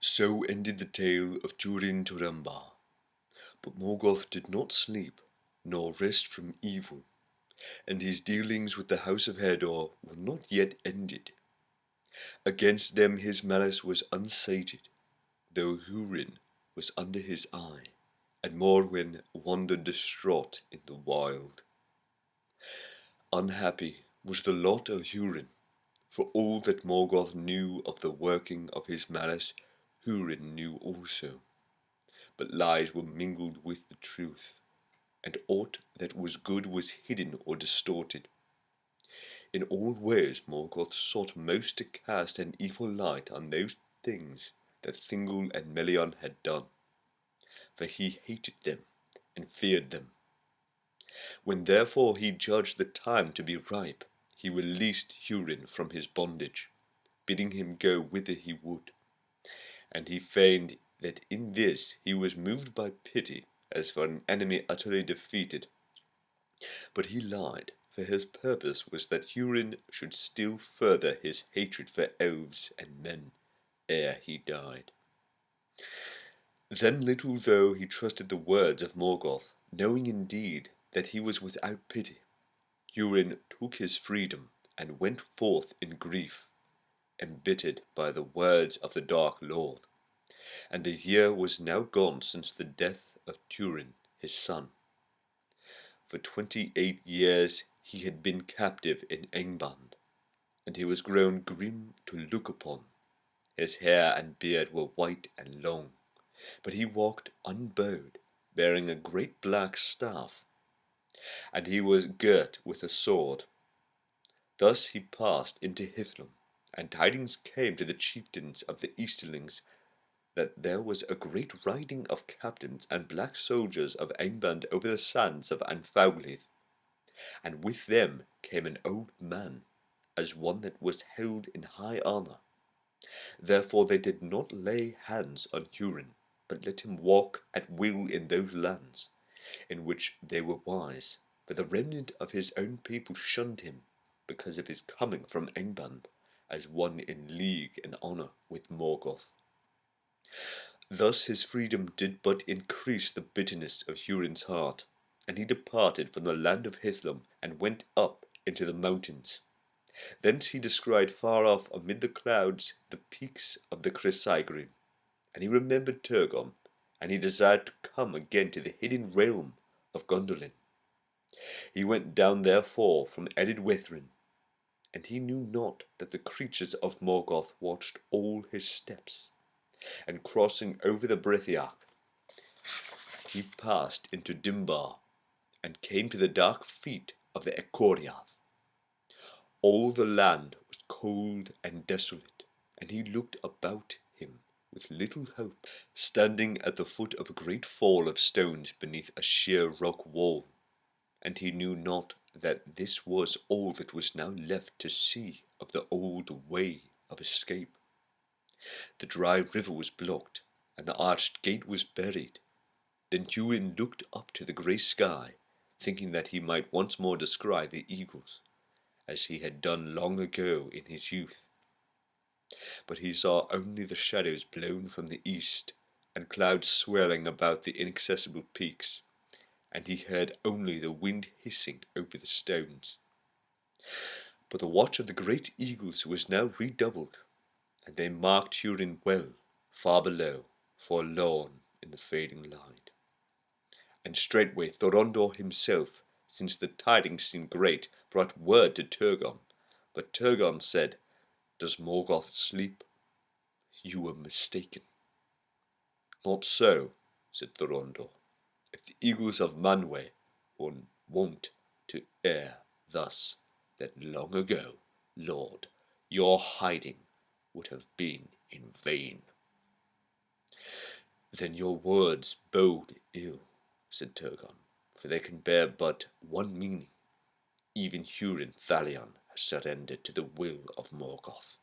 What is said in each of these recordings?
So ended the tale of Húrin Turamba. But Morgoth did not sleep, nor rest from evil, and his dealings with the house of Hador were not yet ended. Against them his malice was unsated, though Húrin was under his eye, and Morwen wandered distraught in the wild. Unhappy was the lot of Húrin, for all that Morgoth knew of the working of his malice, Húrin knew also. But lies were mingled with the truth, and aught that was good was hidden or distorted. In all ways Morgoth sought most to cast an evil light on those things that Thingol and Melian had done, for he hated them and feared them. When therefore he judged the time to be ripe, he released Húrin from his bondage, bidding him go whither he would. And he feigned that in this he was moved by pity, as for an enemy utterly defeated. But he lied, for his purpose was that Húrin should still further his hatred for elves and men ere he died. Then little though he trusted the words of Morgoth, knowing indeed that he was without pity, Húrin took his freedom and went forth in grief, embittered by the words of the Dark Lord. And the year was now gone since the death of Húrin his son. For 28 years he had been captive in Engband, and he was grown grim to look upon. His hair and beard were white and long, but he walked unbowed, bearing a great black staff, and he was girt with a sword. Thus he passed into Hithlum, and tidings came to the chieftains of the Easterlings that there was a great riding of captains and black soldiers of Engband over the sands of Anfaglith, and with them came an old man, as one that was held in high honour. Therefore they did not lay hands on Húrin, but let him walk at will in those lands, in which they were wise, for the remnant of his own people shunned him, because of his coming from Engband, as one in league and honour with Morgoth. Thus his freedom did but increase the bitterness of Húrin's heart, and he departed from the land of Hithlum and went up into the mountains. Thence he descried far off amid the clouds the peaks of the Chrysaegrim, and he remembered Turgon, and he desired to come again to the hidden realm of Gondolin. He went down therefore from Edwithrin, and he knew not that the creatures of Morgoth watched all his steps, and crossing over the Brithiach, he passed into Dimbar, and came to the dark feet of the Equoriath. All the land was cold and desolate, and he looked about him with little hope, standing at the foot of a great fall of stones beneath a sheer rock wall, and he knew not that this was all that was now left to see of the old way of escape. The dry river was blocked, and the arched gate was buried. Then Húrin looked up to the grey sky, thinking that he might once more descry the eagles, as he had done long ago in his youth. But he saw only the shadows blown from the east, and clouds swirling about the inaccessible peaks, and he heard only the wind hissing over the stones. But the watch of the great eagles was now redoubled, and they marked Húrin well, far below, forlorn in the fading light. And straightway Thorondor himself, since the tidings seemed great, brought word to Turgon. But Turgon said, "Does Morgoth sleep? You were mistaken." "Not so," said Thorondor. "If the eagles of Manwë were wont to err thus, then long ago, Lord, your hiding would have been in vain." "Then your words bode ill," said Turgon, "for they can bear but one meaning. Even Húrin Thalion has surrendered to the will of Morgoth.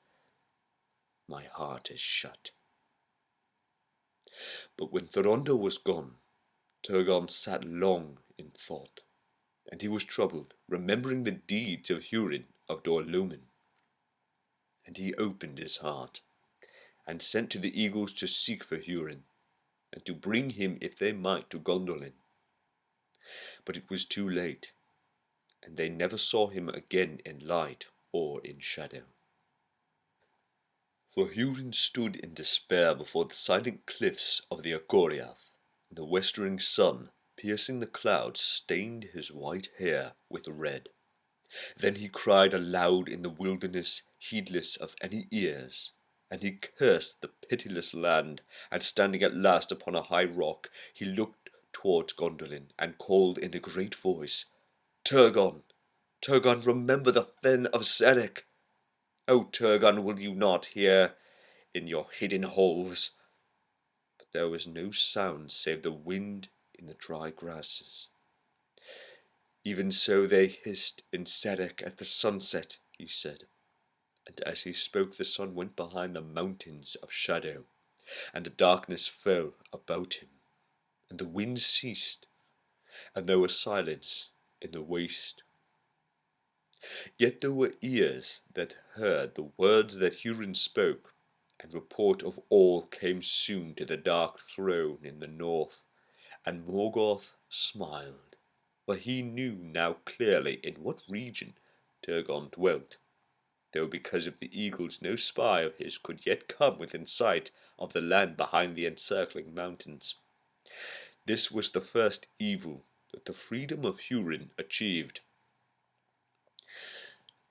My heart is shut." But when Thorondor was gone, Turgon sat long in thought, and he was troubled, remembering the deeds of Húrin of Dorlumin. And he opened his heart, and sent to the eagles to seek for Húrin, and to bring him if they might to Gondolin. But it was too late, and they never saw him again in light or in shadow. For Húrin stood in despair before the silent cliffs of the Doriath, and the westering sun, piercing the clouds, stained his white hair with red. Then he cried aloud in the wilderness, heedless of any ears, and he cursed the pitiless land, and standing at last upon a high rock, he looked towards Gondolin, and called in a great voice, Turgon, Turgon, remember the fen of Serech! O Turgon, will you not hear in your hidden holes? But there was no sound save the wind in the dry grasses. Even so they hissed in Serech at the sunset, he said. And as he spoke, the sun went behind the mountains of shadow, and the darkness fell about him, and the wind ceased, and there was silence in the waste. Yet there were ears that heard the words that Húrin spoke, and report of all came soon to the dark throne in the north, and Morgoth smiled, for he knew now clearly in what region Turgon dwelt, though because of the eagles no spy of his could yet come within sight of the land behind the encircling mountains. This was the first evil that the freedom of Húrin achieved.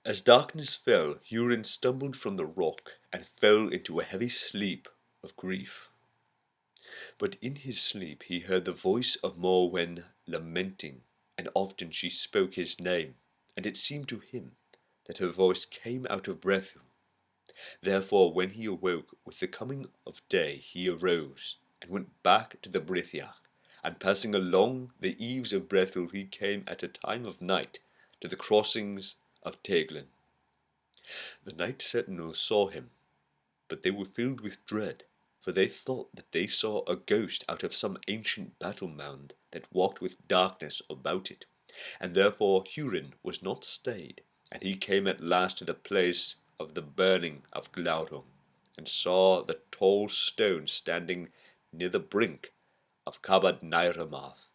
As darkness fell, Húrin stumbled from the rock and fell into a heavy sleep of grief. But in his sleep he heard the voice of Morwen lamenting, and often she spoke his name, and it seemed to him that her voice came out of Brethil. Therefore when he awoke with the coming of day, he arose, and went back to the Brithiach, and passing along the eaves of Brethil he came at a time of night to the crossings of Teglin. The night sentinels saw him, but they were filled with dread, for they thought that they saw a ghost out of some ancient battle mound that walked with darkness about it, and therefore Húrin was not stayed, and he came at last to the place of the burning of Glaurung, and saw the tall stone standing near the brink of Cabad Nairamath.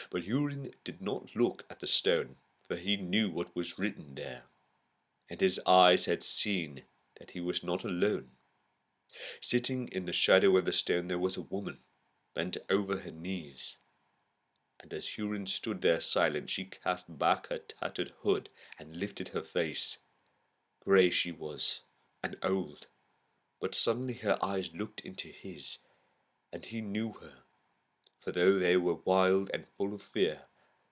But Húrin did not look at the stone, for he knew what was written there, and his eyes had seen that he was not alone. Sitting in the shadow of the stone there was a woman, bent over her knees, and as Húrin stood there silent, she cast back her tattered hood and lifted her face. Grey she was, and old, but suddenly her eyes looked into his, and he knew her, for though they were wild and full of fear,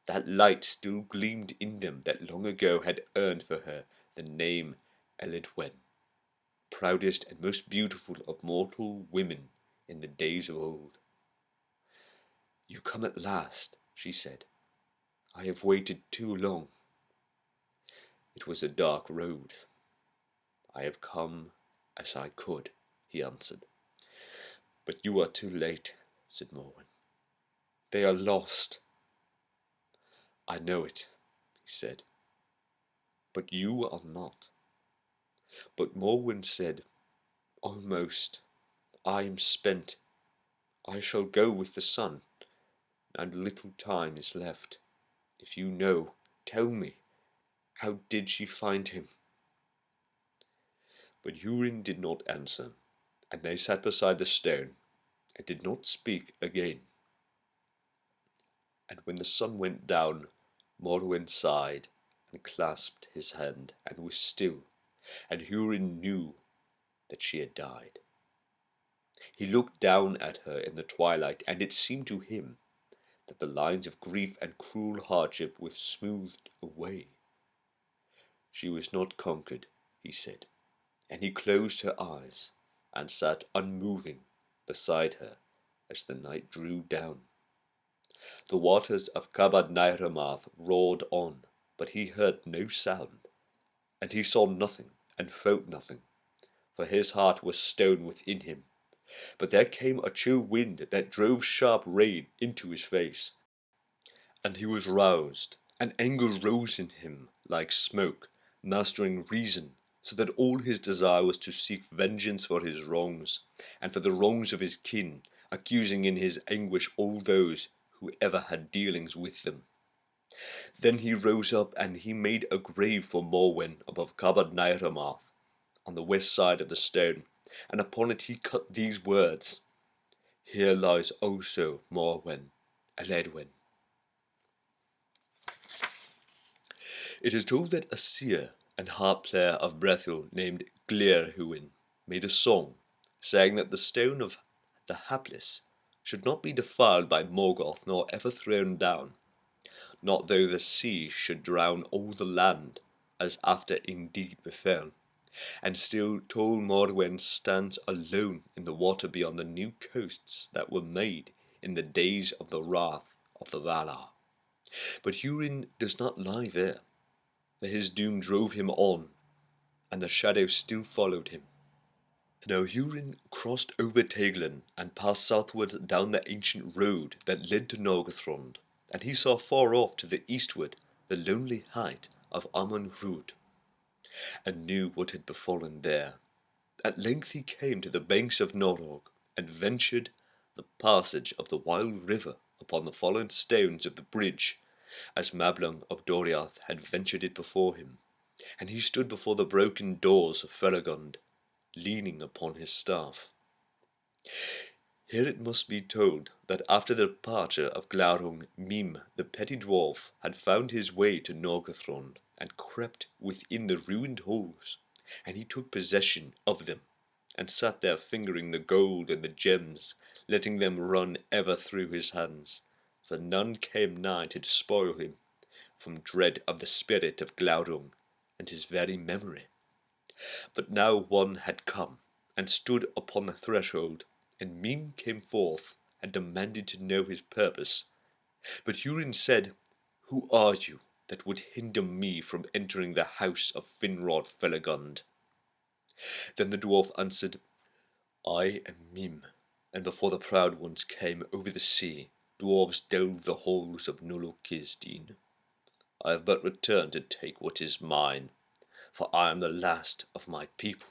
that light still gleamed in them that long ago had earned for her the name Elidwen, proudest and most beautiful of mortal women in the days of old. You come at last, she said. I have waited too long. It was a dark road. I have come as I could, he answered. But you are too late, said Morwen. They are lost. I know it, he said, but you are not. But Morwen said, almost. I am spent. I shall go with the sun, and little time is left. If you know, tell me, how did she find him? But Húrin did not answer, and they sat beside the stone, and did not speak again. And when the sun went down, Morwen sighed, and clasped his hand, and was still, and Húrin knew that she had died. He looked down at her in the twilight, and it seemed to him that the lines of grief and cruel hardship were smoothed away. She was not conquered, he said, and he closed her eyes, and sat unmoving beside her as the night drew down. The waters of Cabad Nairamath roared on, but he heard no sound, and he saw nothing and felt nothing, for his heart was stone within him. But there came a chill wind that drove sharp rain into his face, and he was roused, and anger rose in him like smoke, mastering reason, so that all his desire was to seek vengeance for his wrongs, and for the wrongs of his kin, accusing in his anguish all those who ever had dealings with them. Then he rose up and he made a grave for Morwen above Cabad Nairamarth, on the west side of the stone, and upon it he cut these words: Here lies also Morwen, Eledwen. It is told that a seer and harp player of Brethil named Húrin made a song, saying that the stone of the hapless should not be defiled by Morgoth nor ever thrown down, not though the sea should drown all the land, as after indeed befell, and still tall Morwen stands alone in the water beyond the new coasts that were made in the days of the wrath of the Valar. But Húrin does not lie there, for his doom drove him on, and the shadow still followed him. Now Húrin crossed over Teiglan and passed southward down the ancient road that led to Nargothrond, and he saw far off to the eastward the lonely height of Amon Rûd, and knew what had befallen there. At length he came to the banks of Norog, and ventured the passage of the wild river upon the fallen stones of the bridge, as Mablung of Doriath had ventured it before him, and he stood before the broken doors of Felagund, leaning upon his staff. Here it must be told that after the departure of Glaurung, Mim, the petty dwarf, had found his way to Nargothrond, and crept within the ruined halls, and he took possession of them, and sat there fingering the gold and the gems, letting them run ever through his hands, for none came nigh to despoil him, from dread of the spirit of Glaurung and his very memory. But now one had come, and stood upon the threshold, and Mim came forth, and demanded to know his purpose. But Húrin said, Who are you, that would hinder me from entering the house of Finrod Felagund? Then the dwarf answered, I am Mim, and before the proud ones came over the sea, dwarves delved the halls of Nolokisdin. I have but returned to take what is mine, for I am the last of my people.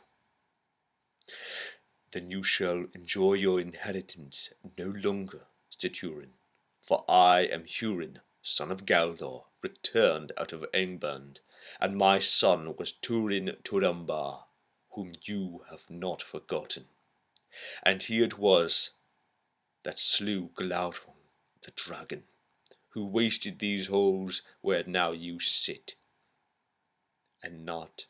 Then you shall enjoy your inheritance no longer, said Húrin, for I am Húrin, son of Galdor, returned out of Angband, and my son was Turin Turambar, whom you have not forgotten. And he it was that slew Glaurung the dragon, who wasted these halls where now you sit. And not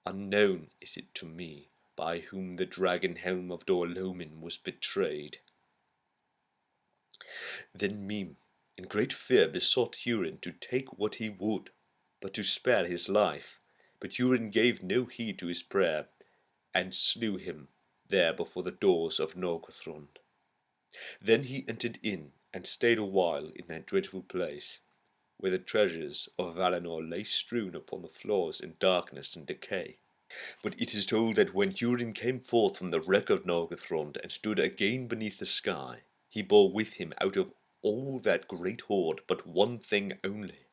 unknown is it to me by whom the dragon helm of Dorlomin was betrayed. Then Mim, in great fear, besought Húrin to take what he would, but to spare his life. But Húrin gave no heed to his prayer, and slew him there before the doors of Nargothrond. Then he entered in, and stayed a while in that dreadful place, where the treasures of Valinor lay strewn upon the floors in darkness and decay. But it is told that when Húrin came forth from the wreck of Nargothrond and stood again beneath the sky, he bore with him out of all that great hoard but one thing only.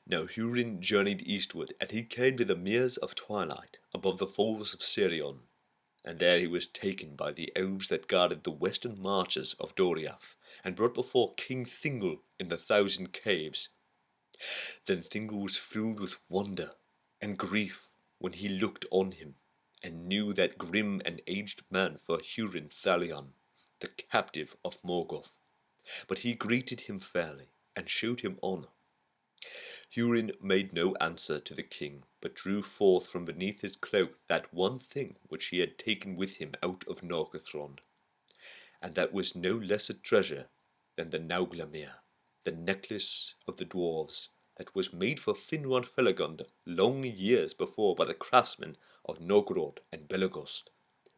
Now Húrin journeyed eastward, and he came to the meres of twilight above the falls of Sirion, and there he was taken by the elves that guarded the western marches of Doriath, and brought before King Thingol in the thousand caves. Then Thingol was filled with wonder and grief when he looked on him, and knew that grim and aged man for Húrin Thalion, the captive of Morgoth. But he greeted him fairly, and showed him honour. Húrin made no answer to the king, but drew forth from beneath his cloak that one thing which he had taken with him out of Nargothrond, and that was no less a treasure than the Nauglamir, the necklace of the dwarves, that was made for Finrod Felagund long years before by the craftsmen of Novgorod and Belegost,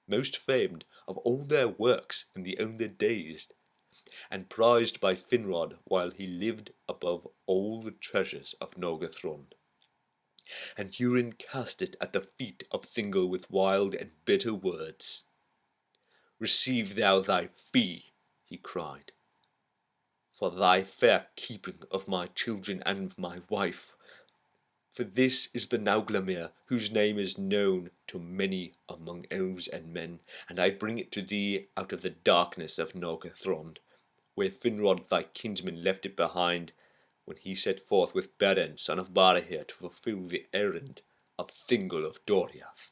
most famed of all their works in the older days, and prized by Finrod while he lived above all the treasures of Nargothrond. And Húrin cast it at the feet of Thingol with wild and bitter words. Receive thou thy fee, he cried, for thy fair keeping of my children and my wife, For this is the Nauglamir, whose name is known to many among elves and men, and I bring it to thee out of the darkness of Nargothrond, where Finrod thy kinsman left it behind, when he set forth with Beren son of Barahir to fulfil the errand of Thingol of Doriath.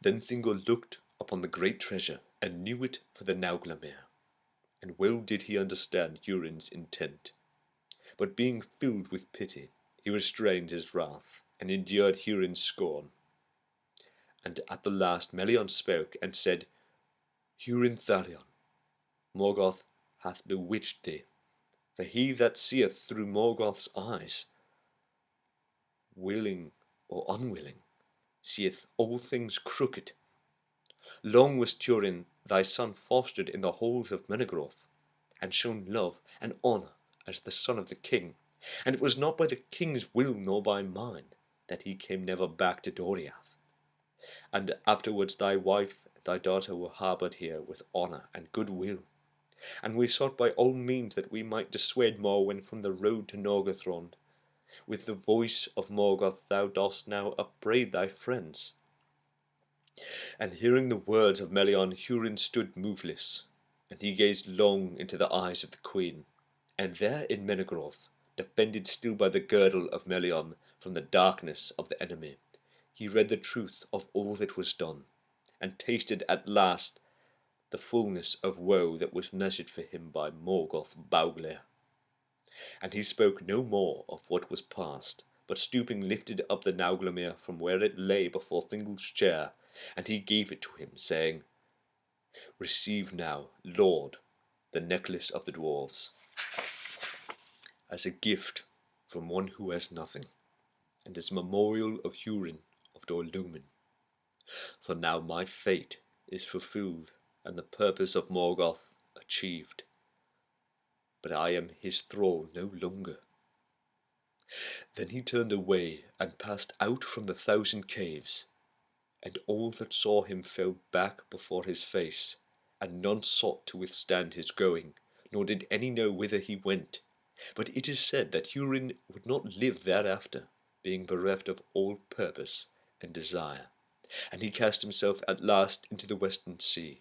Then Thingol looked upon the great treasure, and knew it for the Nauglamir, and well did he understand Húrin's intent. But being filled with pity, he restrained his wrath, and endured Húrin's scorn. And at the last Melian spoke, and said, Húrin Tharion, Morgoth hath bewitched thee, for he that seeth through Morgoth's eyes, willing or unwilling, seeth all things crooked. Long was Turin thy son fostered in the halls of Menegroth, and shown love and honour as the son of the king, and it was not by the king's will nor by mine that he came never back to Doriath. And afterwards thy wife and thy daughter were harboured here with honour and good will, and we sought by all means that we might dissuade Morwen from the road to Nargothrond. With the voice of Morgoth thou dost now upbraid thy friends. And hearing the words of Melian, Húrin stood moveless, and he gazed long into the eyes of the queen. And there in Menegroth, defended still by the girdle of Melian from the darkness of the enemy, he read the truth of all that was done, and tasted at last the fullness of woe that was measured for him by Morgoth Baugler. And he spoke no more of what was past, but stooping lifted up the Nauglamir from where it lay before Thingol's chair, and he gave it to him, saying, Receive now, Lord, the necklace of the dwarves, as a gift from one who has nothing, and as a memorial of Húrin of Dorlumen. For now my fate is fulfilled, and the purpose of Morgoth achieved. But I am his thrall no longer. Then he turned away and passed out from the 1,000 caves, and all that saw him fell back before his face, and none sought to withstand his going, nor did any know whither he went. But it is said that Húrin would not live thereafter, being bereft of all purpose and desire, and he cast himself at last into the western sea,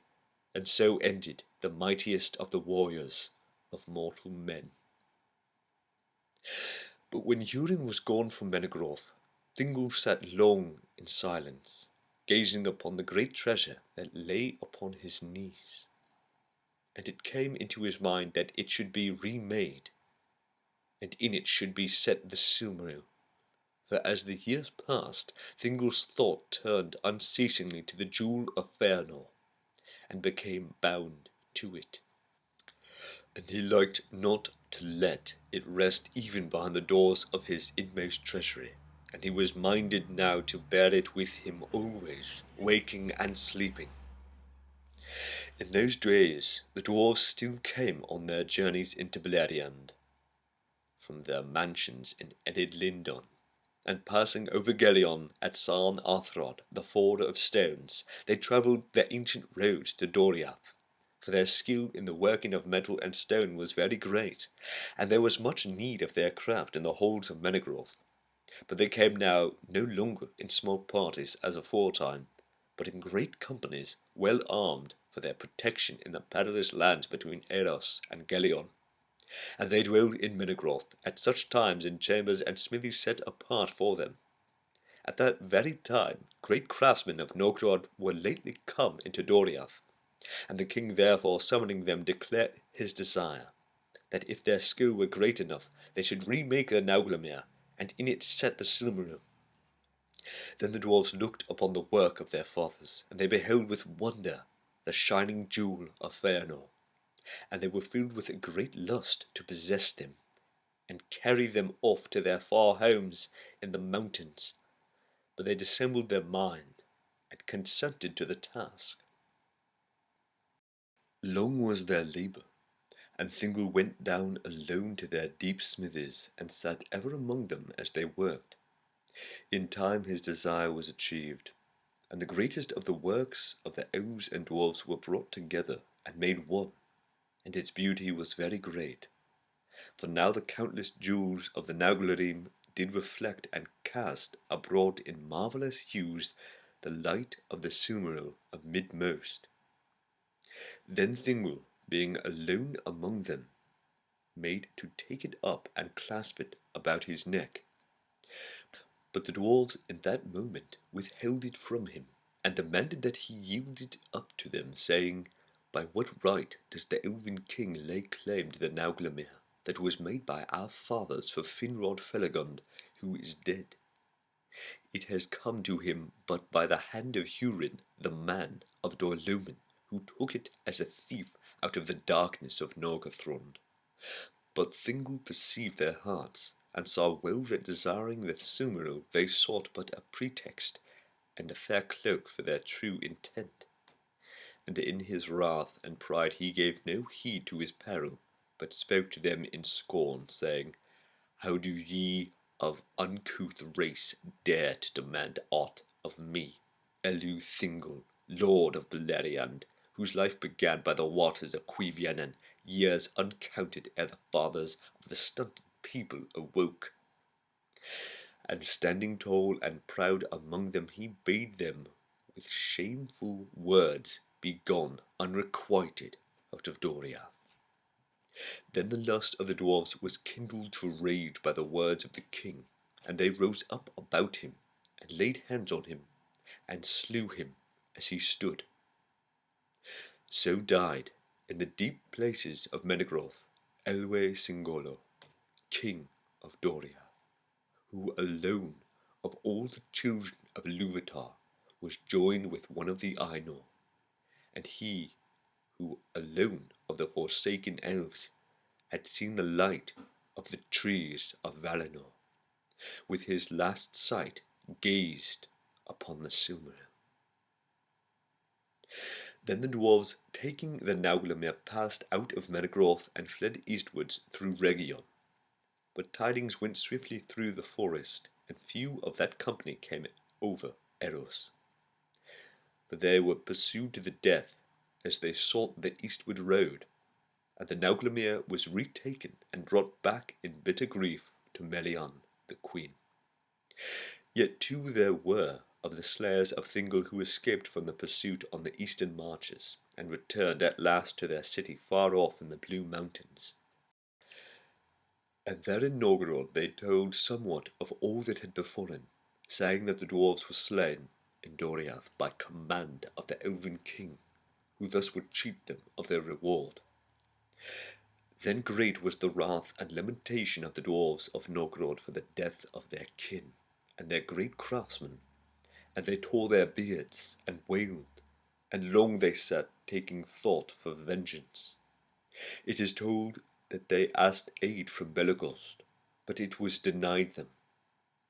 and so ended the mightiest of the warriors of mortal men. But when Húrin was gone from Menegroth, Thingol sat long in silence, gazing upon the great treasure that lay upon his knees. And it came into his mind that it should be remade, and in it should be set the Silmaril. For as the years passed, Thingol's thought turned unceasingly to the jewel of Fëanor, and became bound to it. And he liked not to let it rest even behind the doors of his inmost treasury, and he was minded now to bear it with him always, waking and sleeping. In those days the dwarves still came on their journeys into Beleriand, from their mansions in Enid Lindon, and passing over Gelion at Sarn Athrod, the ford of stones, they travelled the ancient roads to Doriath. For their skill in the working of metal and stone was very great, and there was much need of their craft in the halls of Menegroth. But they came now no longer in small parties as aforetime, but in great companies, well armed for their protection in the perilous lands between Eros and Gelion. And they dwelled in Menegroth at such times in chambers and smithies set apart for them. At that very time great craftsmen of Novgorod were lately come into Doriath, and the king therefore summoning them declared his desire, that if their skill were great enough, they should remake the Nauglamir, and in it set the Silmaril. Then the dwarfs looked upon the work of their fathers, and they beheld with wonder the shining jewel of Fëanor, and they were filled with a great lust to possess them, and carry them off to their far homes in the mountains. But they dissembled their mind, and consented to the task. Long was their labour, and Thingol went down alone to their deep smithies, and sat ever among them as they worked. In time his desire was achieved, and the greatest of the works of the elves and dwarfs were brought together and made one, and its beauty was very great. For now the countless jewels of the Nauglarim did reflect and cast abroad in marvellous hues the light of the Silmaril of midmost. Then Thingol, being alone among them, made to take it up and clasp it about his neck. But the dwarves in that moment withheld it from him, and demanded that he yield it up to them, saying, "By what right does the Elven king lay claim to the Nauglamir that was made by our fathers for Finrod Felagund, who is dead? It has come to him but by the hand of Húrin, the man of Dorlomin, who took it as a thief out of the darkness of Nargothrond." But Thingol perceived their hearts, and saw well that desiring the Silmaril they sought but a pretext and a fair cloak for their true intent. And in his wrath and pride he gave no heed to his peril, but spoke to them in scorn, saying, "How do ye of uncouth race dare to demand aught of me, Elu Thingol, lord of Beleriand, whose life began by the waters of Cuivianen, years uncounted ere the fathers of the stunted people awoke?" And standing tall and proud among them, he bade them with shameful words be gone unrequited out of Doriath. Then the lust of the dwarfs was kindled to rage by the words of the king, and they rose up about him, and laid hands on him, and slew him as he stood. So died, in the deep places of Menegroth, Elwë Singolo, king of Doriath, who alone of all the children of Ilúvatar was joined with one of the Ainur, and he who alone of the forsaken elves had seen the light of the trees of Valinor, with his last sight gazed upon the Silmaril. Then the dwarves, taking the Nauglamir, passed out of Menegroth and fled eastwards through Region. But tidings went swiftly through the forest, and few of that company came over Eros. But they were pursued to the death as they sought the eastward road, and the Nauglamir was retaken and brought back in bitter grief to Melian the queen. Yet two there were of the slayers of Thingol who escaped from the pursuit on the eastern marches, and returned at last to their city far off in the blue mountains. And there in Novgorod they told somewhat of all that had befallen, saying that the dwarves were slain in Doriath by command of the Elven king, who thus would cheat them of their reward. Then great was the wrath and lamentation of the dwarves of Novgorod for the death of their kin and their great craftsman, and they tore their beards and wailed, and long they sat taking thought for vengeance. It is told that they asked aid from Belegost, but it was denied them,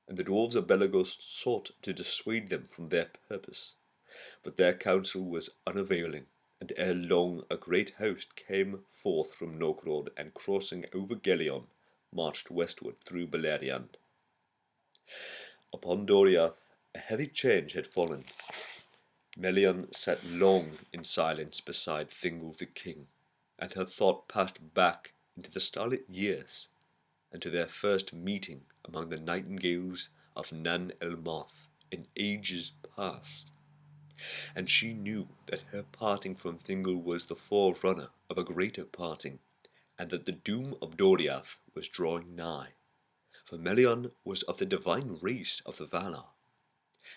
and the dwarves of Belegost sought to dissuade them from their purpose, but their counsel was unavailing, and ere long a great host came forth from Novgorod, and crossing over Gelion, marched westward through Beleriand. Upon Doriath a heavy change had fallen. Melian sat long in silence beside Thingol the king, and her thought passed back into the starlit years, and to their first meeting among the nightingales of Nan el-Moth in ages past. And she knew that her parting from Thingol was the forerunner of a greater parting, and that the doom of Doriath was drawing nigh. For Melian was of the divine race of the Valar,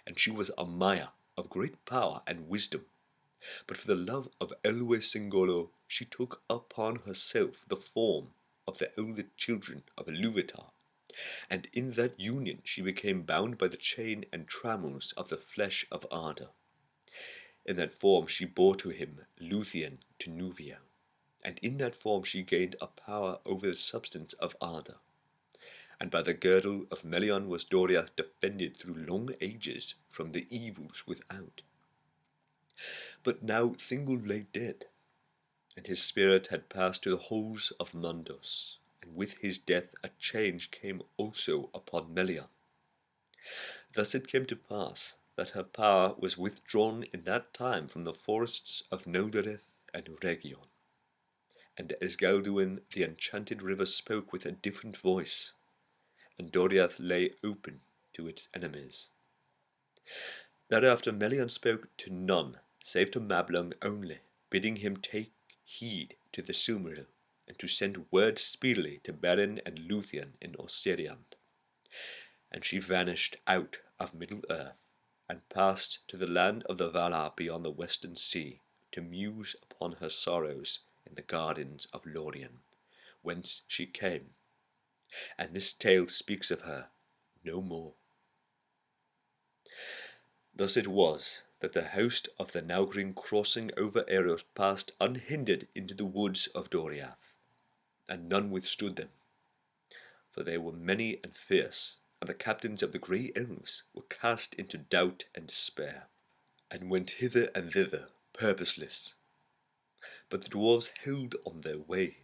and she was a Maya of great power and wisdom. But for the love of Elwë Singolo she took upon herself the form of the elder children of Ilúvatar, and in that union she became bound by the chain and trammels of the flesh of Arda. In that form she bore to him Luthien to Nuvia, and in that form she gained a power over the substance of Arda. And by the girdle of Melian was Doriath defended through long ages from the evils without. But now Thingol lay dead, and his spirit had passed to the halls of Mundos, and with his death a change came also upon Melian. Thus it came to pass that her power was withdrawn in that time from the forests of Noldoreth and Region, and Esgalduin the enchanted river spoke with a different voice, and Doriath lay open to its enemies. Thereafter Melian spoke to none, save to Mablung only, bidding him take heed to the Silmaril, and to send word speedily to Beren and Luthien in Osiriand. And she vanished out of Middle-earth, and passed to the land of the Valar beyond the western sea, to muse upon her sorrows in the gardens of Lorien, whence she came, and this tale speaks of her no more. Thus it was that the host of the Naugrin crossing over Eros passed unhindered into the woods of Doriath, and none withstood them, for they were many and fierce, and the captains of the grey elves were cast into doubt and despair, and went hither and thither purposeless. But the dwarves held on their way,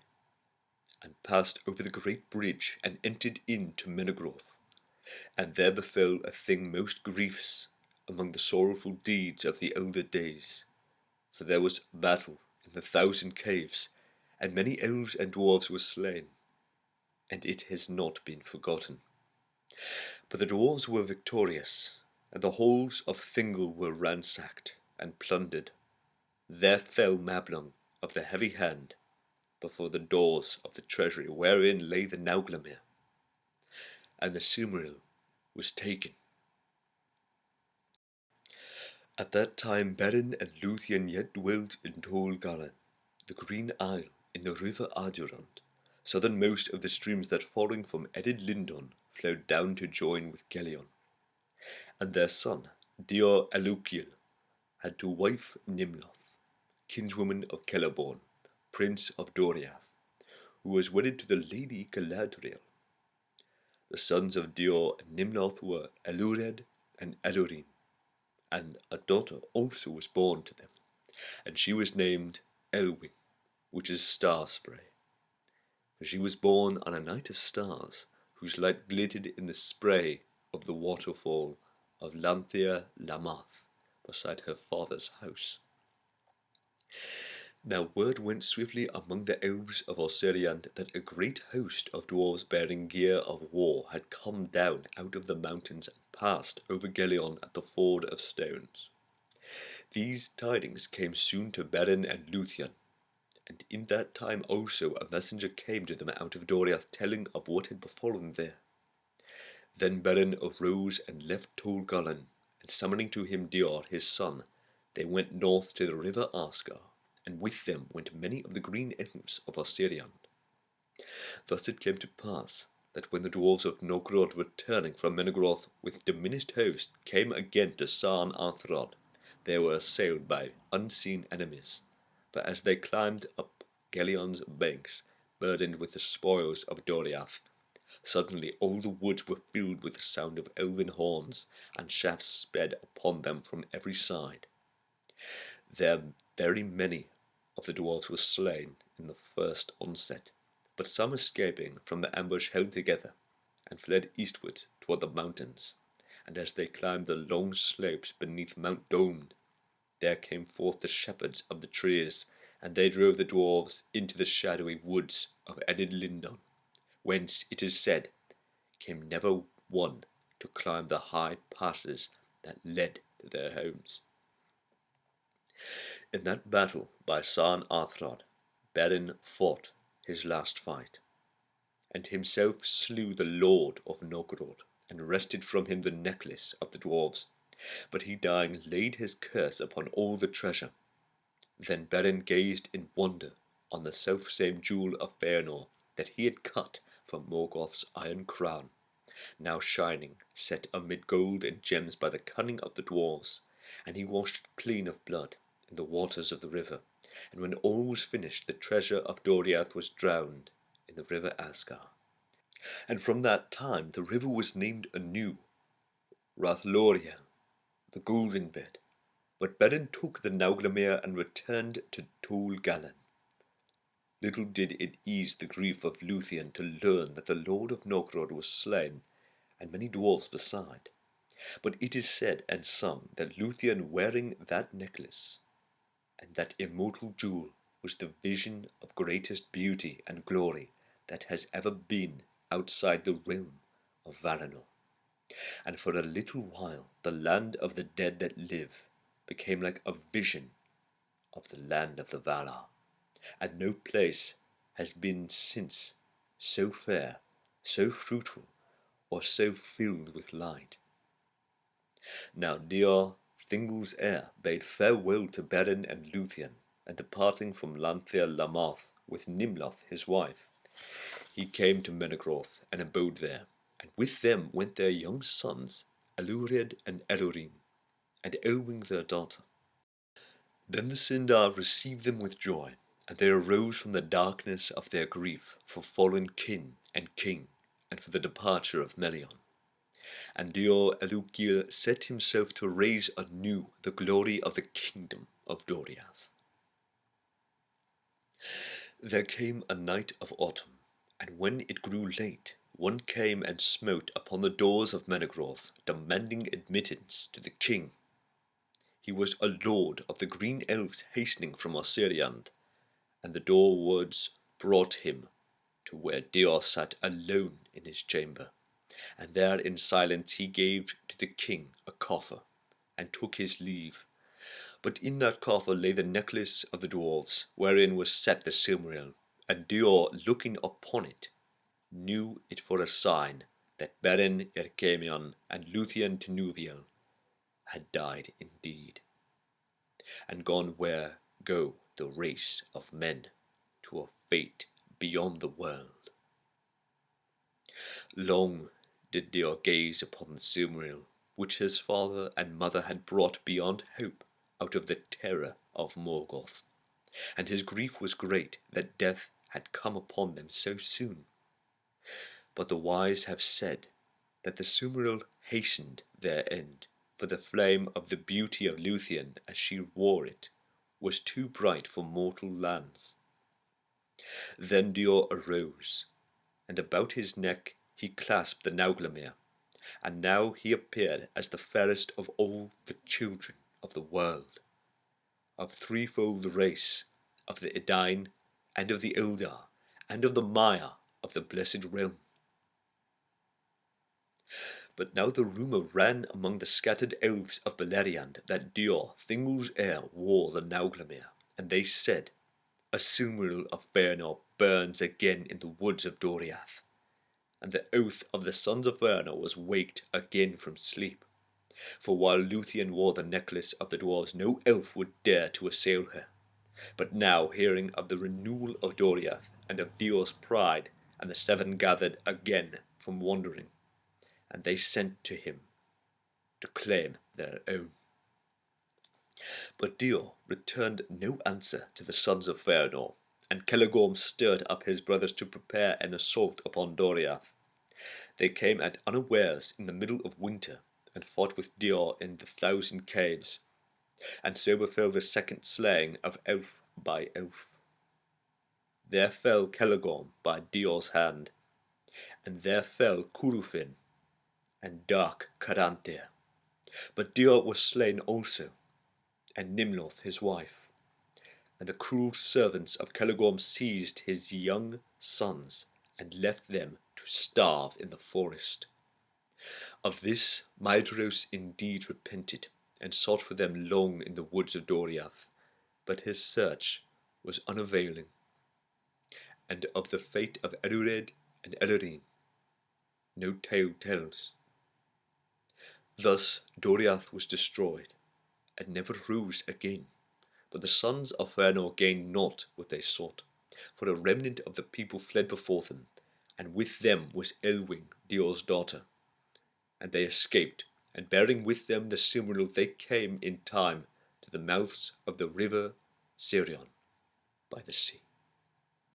and passed over the great bridge, and entered into Morgoth, and there befell a thing most grievous among the sorrowful deeds of the elder days, for there was battle in the 1,000 caves, and many elves and dwarves were slain, and it has not been forgotten. But the dwarves were victorious, and the halls of Thingol were ransacked and plundered. There fell Mablung of the heavy hand before the doors of the treasury wherein lay the Nauglamir, and the Silmaril was taken. At that time Beren and Luthien yet dwelt in Tol Galen, the Green Isle in the river Ardurand, southernmost of the streams that falling from Edid Lindon flowed down to join with Gelion. And their son, J.R.R, had to wife Nimloth, kinswoman of Celeborn, prince of Doriath, who was wedded to the lady Galadriel. The sons of J.R. and Nimloth were Elured and Elurin, and a daughter also was born to them, and she was named Elwyn, which is star spray. For she was born on a night of stars, whose light glittered in the spray of the waterfall of Lanthir Lamath, beside her father's house. Now word went swiftly among the elves of Osiriand that a great host of dwarves bearing gear of war had come down out of the mountains and passed over Gelion at the ford of stones. These tidings came soon to Beren and Luthien, and in that time also a messenger came to them out of Doriath, telling of what had befallen there. Then Beren arose and left Tol Galen, and summoning to him J.R. his son, they went north to the river Asgar, and with them went many of the green elves of Osiriand. Thus it came to pass that when the dwarves of Nógrod, returning from Morgoth with diminished host, came again to Sarn Athrod, they were assailed by unseen enemies. For as they climbed up Gelion's banks, burdened with the spoils of Doriath, suddenly all the woods were filled with the sound of elven horns, and shafts sped upon them from every side. There very many of the dwarves were slain in the first onset, but some escaping from the ambush held together, and fled eastward toward the mountains. And as they climbed the long slopes beneath Mount Domned, there came forth the shepherds of the trees, and they drove the dwarves into the shadowy woods of Edid Lindon, whence, it is said, came never one to climb the high passes that led to their homes. In that battle by Sarn Athrod, Beren fought his last fight, and himself slew the lord of Nógrod, and wrested from him the necklace of the dwarves. But he dying laid his curse upon all the treasure. Then Beren gazed in wonder on the selfsame jewel of Feanor that he had cut from Morgoth's iron crown, now shining, set amid gold and gems by the cunning of the dwarves, and he washed clean of blood in the waters of the river, and when all was finished the treasure of Doriath was drowned in the river Asgar. And from that time the river was named anew Rathloriel, the golden bed. But Beren took the Nauglamir and returned to Tol Galen. Little did it ease the grief of Luthien to learn that the lord of Nógrod was slain, and many dwarves beside. But it is said and sung that Luthien, wearing that necklace and that immortal jewel, was the vision of greatest beauty and glory that has ever been outside the realm of Valinor. And for a little while the land of the dead that live became like a vision of the land of the Valar, and no place has been since so fair, so fruitful, or so filled with light. Now J.R.R, Thingol's heir, bade farewell to Beren and Luthien, and departing from Lanthir Lammath with Nimloth his wife, he came to Morgoth and abode there, and with them went their young sons, Elured and Elurin, and Elwing their daughter. Then the Sindar received them with joy, and they arose from the darkness of their grief for fallen kin and king, and for the departure of Melian. And J.R.R Elukil set himself to raise anew the glory of the kingdom of Doriath. There came a night of autumn, and when it grew late, one came and smote upon the doors of Morgoth, demanding admittance to the king. He was a lord of the green elves hastening from Osiriand, and the door wards brought him to where J.R.R sat alone in his chamber, and there in silence he gave to the king a coffer, and took his leave. But in that coffer lay the necklace of the dwarves, wherein was set the Silmarillion, and J.R.R looking upon it knew it for a sign that Beren Erkemion and Luthien Tinuviel had died indeed, and gone where go the race of men to a fate beyond the world. Long did J.R.R gaze upon the Silmaril, which his father and mother had brought beyond hope out of the terror of Morgoth, and his grief was great that death had come upon them so soon. But the wise have said that the Silmaril hastened their end, for the flame of the beauty of Luthien as she wore it was too bright for mortal lands. Then J.R.R arose, and about his neck he clasped the Nauglamir, and now he appeared as the fairest of all the children of the world, of threefold race, of the Edain, and of the Eldar, and of the Maya of the blessed realm. But now the rumour ran among the scattered elves of Beleriand that J.R.R, Thingol's heir, wore the Nauglamir, and they said, "A Silmaril of Fëanor burns again in the woods of Doriath." And the oath of the sons of Fëanor was waked again from sleep. For while Luthien wore the necklace of the dwarves, no elf would dare to assail her. But now, hearing of the renewal of Doriath, and of J.R.'s pride, and the seven gathered again from wandering, and they sent to him to claim their own. But J.R.R returned no answer to the sons of Fëanor, and Celegorm stirred up his brothers to prepare an assault upon Doriath. They came at unawares in the middle of winter, and fought with J.R.R in the thousand caves, and so befell the second slaying of elf by elf. There fell Celegorm by J.R.'s hand, and there fell Curufin and dark Caranthir. But J.R.R was slain also, and Nimloth his wife, and the cruel servants of Celegorm seized his young sons and left them to starve in the forest. Of this Maedhros indeed repented, and sought for them long in the woods of Doriath, but his search was unavailing. And of the fate of Elured and Elurin no tale tells. Thus Doriath was destroyed, and never rose again. But the sons of Fëanor gained not what they sought, for a remnant of the people fled before them, and with them was Elwing, J.R.'s daughter. And they escaped, and bearing with them the Silmaril, they came in time to the mouths of the river Sirion by the sea.